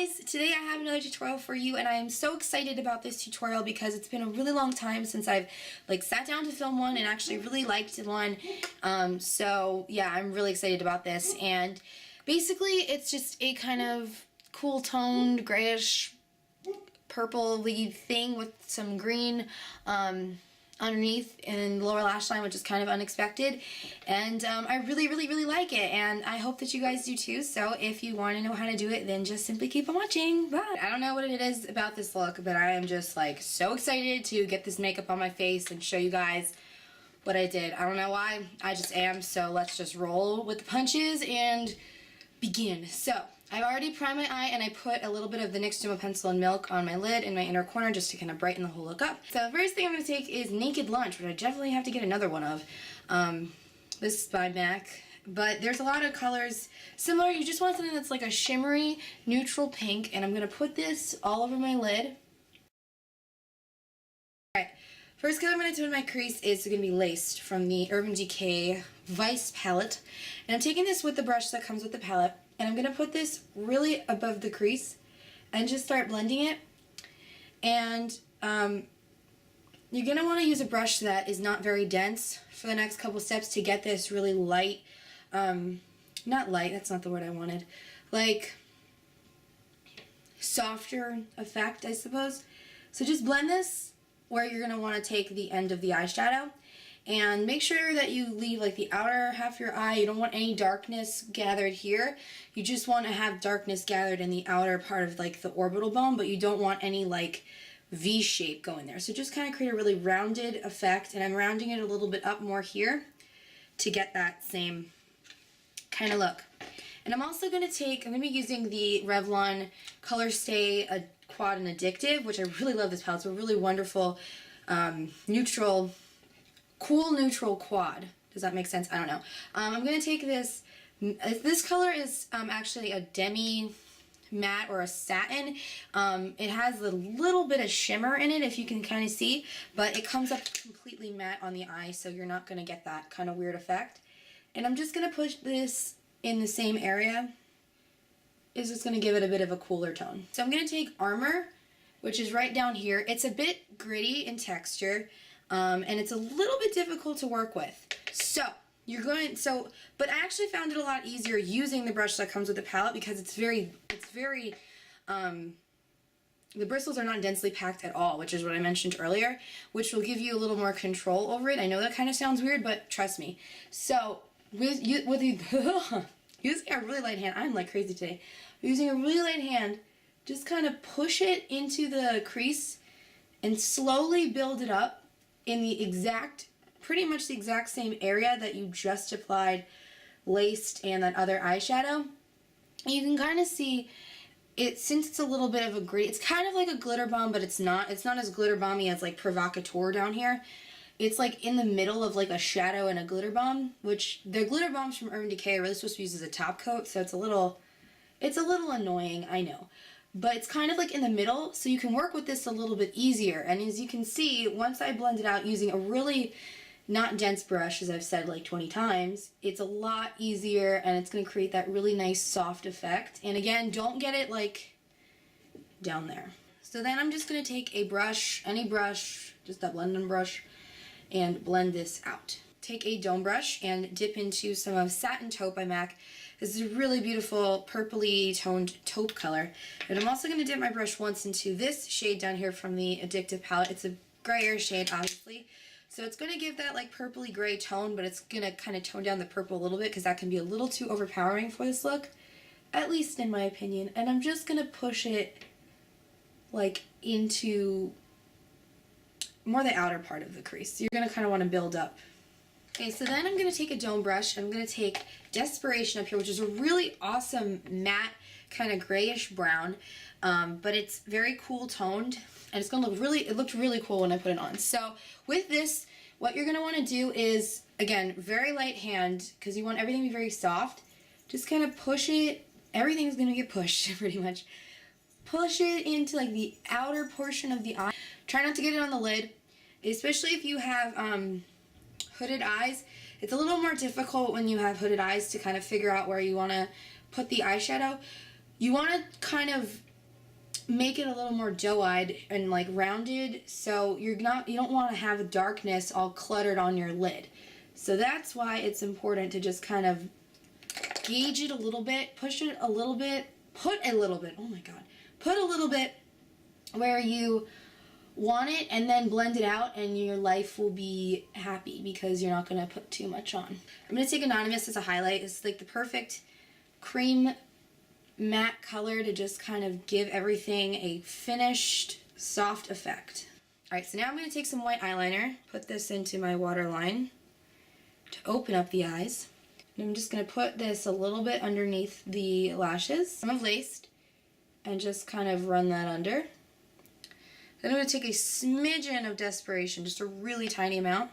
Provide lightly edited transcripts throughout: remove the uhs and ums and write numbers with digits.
guys, today I have another tutorial for you, and I am so excited about this tutorial because it's been a really long time since I've sat down to film one and actually really liked one. So yeah, I'm really excited about this, and basically it's just a kind of cool toned grayish purple-y thing with some green underneath in the lower lash line, which is kind of unexpected, and I really like it, and I hope that you guys do too. So if you want to know how to do it, then just simply keep on watching. Bye. I don't know what it is about this look, but I am just so excited to get this makeup on my face and show you guys what I did. I don't know why, I just am. So let's just roll with the punches and begin. So I've already primed my eye, and I put a little bit of the NYX Jumbo Pencil and Milk on my lid in my inner corner just to kind of brighten the whole look up. So the first thing I'm going to take is Naked Lunch, which I definitely have to get another one of. This is by MAC, but there's a lot of colors similar. You just want something that's like a shimmery neutral pink, and I'm going to put this all over my lid. Alright, first color I'm going to do in my crease is going to be Laced from the Urban Decay Vice palette, and I'm taking this with the brush that comes with the palette. And I'm going to put this really above the crease and just start blending it. And you're going to want to use a brush that is not very dense for the next couple steps to get this really light, not light, that's not the word I wanted, like softer effect, I suppose. So just blend this where you're going to want to take the end of the eyeshadow. And make sure that you leave the outer half of your eye. You don't want any darkness gathered here. You just want to have darkness gathered in the outer part of the orbital bone, but you don't want any V shape going there. So just kind of create a really rounded effect, and I'm rounding it a little bit up more here to get that same kind of look. And I'm also going to I'm going to be using the Revlon ColorStay Quad and Addictive, which I really love this palette. It's a really wonderful cool neutral quad. Does that make sense? I don't know. I'm going to take this. This color is actually a demi matte or a satin. It has a little bit of shimmer in it, if you can kind of see, but it comes up completely matte on the eye, so you're not going to get that kind of weird effect. And I'm just going to push this in the same area. It's just going to give it a bit of a cooler tone. So I'm going to take Armor, which is right down here. It's a bit gritty in texture. And it's a little bit difficult to work with. So but I actually found it a lot easier using the brush that comes with the palette because the bristles are not densely packed at all, which is what I mentioned earlier, which will give you a little more control over it. I know that kind of sounds weird, but trust me. So using a really light hand, I'm like crazy today. Using a really light hand, just kind of push it into the crease and slowly build it up in the pretty much the exact same area that you just applied Laced and that other eyeshadow. You can kind of see it, since it's a little bit of a gritty, it's kind of like a glitter bomb, but it's not as glitter bomby as Provocateur down here. It's in the middle of a shadow and a glitter bomb, which the glitter bombs from Urban Decay are really supposed to be used as a top coat, so it's a little annoying, I know. But it's kind of in the middle, so you can work with this a little bit easier. And as you can see, once I blend it out using a really not dense brush, as I've said 20 times, it's a lot easier, and it's going to create that really nice soft effect. And again, don't get it down there. So then I'm just going to take a brush, any brush, just a blending brush, and blend this out. Take a dome brush and dip into some of Satin Taupe by MAC. This is a really beautiful purpley toned taupe color. And I'm also going to dip my brush once into this shade down here from the Addictive palette. It's a grayer shade, obviously. So it's going to give that purpley gray tone, but it's going to kind of tone down the purple a little bit because that can be a little too overpowering for this look, at least in my opinion. And I'm just going to push it into more the outer part of the crease. So you're going to kind of want to build up. Okay, so then I'm going to take a dome brush, and I'm going to take Desperation up here, which is a really awesome matte kind of grayish brown, but it's very cool toned, and it's going to it looked really cool when I put it on. So with this, what you're going to want to do is, again, very light hand, because you want everything to be very soft. Just kind of push it. Everything's going to get pushed, pretty much. Push it into the outer portion of the eye. Try not to get it on the lid, especially if you have hooded eyes. It's a little more difficult when you have hooded eyes to kind of figure out where you want to put the eyeshadow. You want to kind of make it a little more doe-eyed and like rounded, so you don't want to have darkness all cluttered on your lid. So that's why it's important to just kind of gauge it a little bit, push it a little bit, put a little bit, oh my god, put a little bit where you want it, and then blend it out, and your life will be happy because you're not going to put too much on. I'm going to take Anonymous as a highlight. It's like the perfect cream matte color to just kind of give everything a finished, soft effect. Alright, so now I'm going to take some white eyeliner, put this into my waterline to open up the eyes. And I'm just going to put this a little bit underneath the lashes, some of lace, and just kind of run that under. Then I'm going to take a smidgen of Desperation, just a really tiny amount.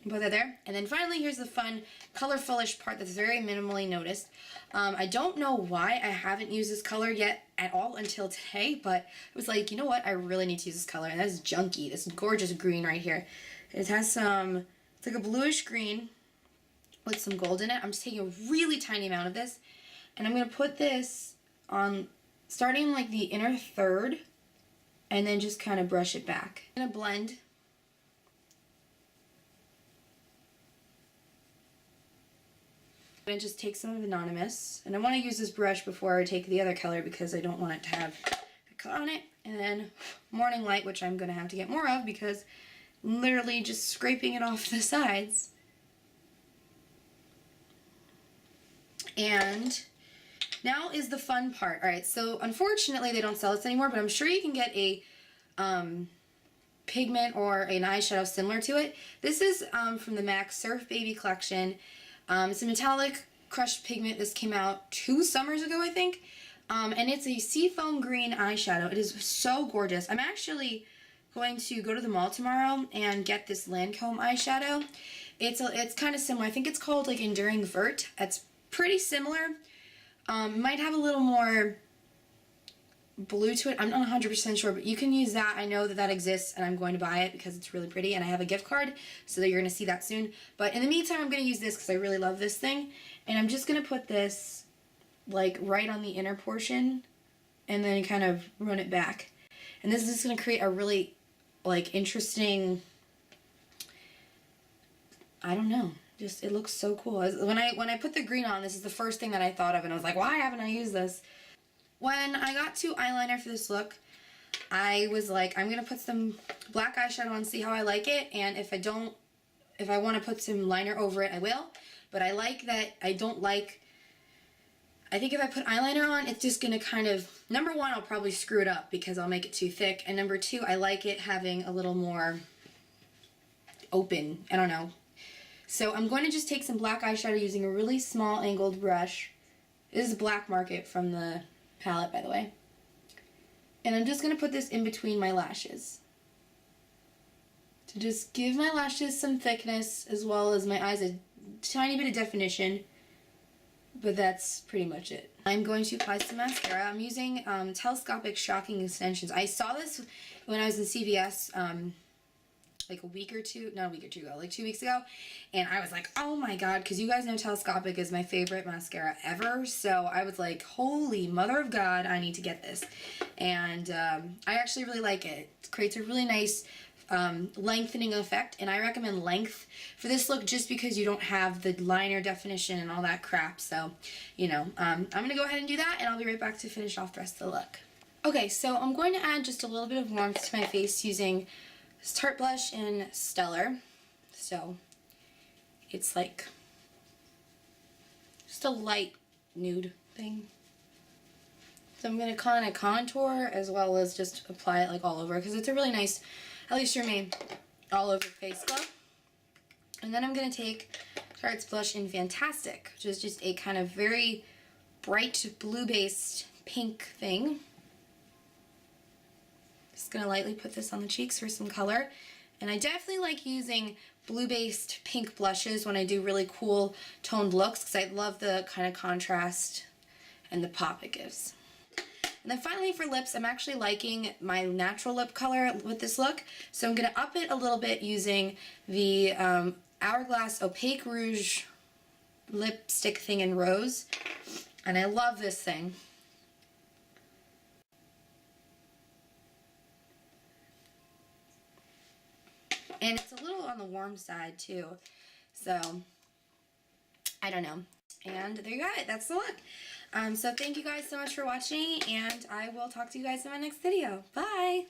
Put that there. And then finally, here's the fun, colorfulish part that's very minimally noticed. I don't know why I haven't used this color yet at all until today, but I was like, you know what? I really need to use this color, and that is Junkie, this gorgeous green right here. It has some, it's like a bluish green with some gold in it. I'm just taking a really tiny amount of this, and I'm going to put this on, starting like the inner third, and then just kind of brush it back. I'm going to blend. I'm going to just take some of Anonymous, and I want to use this brush before I take the other color because I don't want it to have a color on it. And then Morning Light, which I'm going to have to get more of because I'm literally just scraping it off the sides. And now is the fun part. Alright, so unfortunately they don't sell this anymore, but I'm sure you can get a pigment or an eyeshadow similar to it. This is from the MAC Surf Baby collection. It's a metallic crushed pigment. This came out 2 summers ago, I think. And it's a seafoam green eyeshadow. It is so gorgeous. I'm actually going to go to the mall tomorrow and get this Lancome eyeshadow. It's kind of similar. I think it's called like Enduring Vert. It's pretty similar. Might have a little more blue to it. I'm not 100% sure, but you can use that. I know that that exists, and I'm going to buy it because it's really pretty, and I have a gift card, so that you're going to see that soon. But in the meantime, I'm going to use this because I really love this thing, and I'm just going to put this like right on the inner portion, and then kind of run it back. And this is just going to create a really like interesting, I don't know, just it looks so cool. When I put the green on, this is the first thing that I thought of, and I was like, why haven't I used this? When I got to eyeliner for this look, I was like, I'm going to put some black eyeshadow on, see how I like it, and if I want to put some liner over it, I will. But I like that I think if I put eyeliner on, it's just going to kind of, number one, I'll probably screw it up because I'll make it too thick, and number two, I like it having a little more open, I don't know. So I'm going to just take some black eyeshadow using a really small angled brush. This is Black Market from the palette, by the way. And I'm just going to put this in between my lashes to just give my lashes some thickness as well as my eyes a tiny bit of definition, but that's pretty much it. I'm going to apply some mascara. I'm using Telescopic Shocking Extensions. I saw this when I was in CVS like a week or two, not a week or two ago, like 2 weeks ago, and I was like, oh my god, because you guys know Telescopic is my favorite mascara ever, so I was like, holy mother of god, I need to get this. And I actually really like it. It creates a really nice lengthening effect, and I recommend length for this look just because you don't have the liner definition and all that crap. So, you know, I'm going to go ahead and do that, and I'll be right back to finish off the rest of the look. Okay, so I'm going to add just a little bit of warmth to my face using this Tarte blush in Stellar. So it's like just a light nude thing. So I'm going to kind of contour as well as just apply it like all over because it's a really nice, at least for me, all over face glow. And then I'm going to take Tarte's blush in Fantastic, which is just a kind of very bright blue-based pink thing. Just going to lightly put this on the cheeks for some color. And I definitely like using blue-based pink blushes when I do really cool toned looks because I love the kind of contrast and the pop it gives. And then finally for lips, I'm actually liking my natural lip color with this look. So I'm going to up it a little bit using the Hourglass Opaque Rouge lipstick thing in Rose. And I love this thing. And it's a little on the warm side too. So, I don't know. And there you got it. That's the look. So thank you guys so much for watching, and I will talk to you guys in my next video. Bye!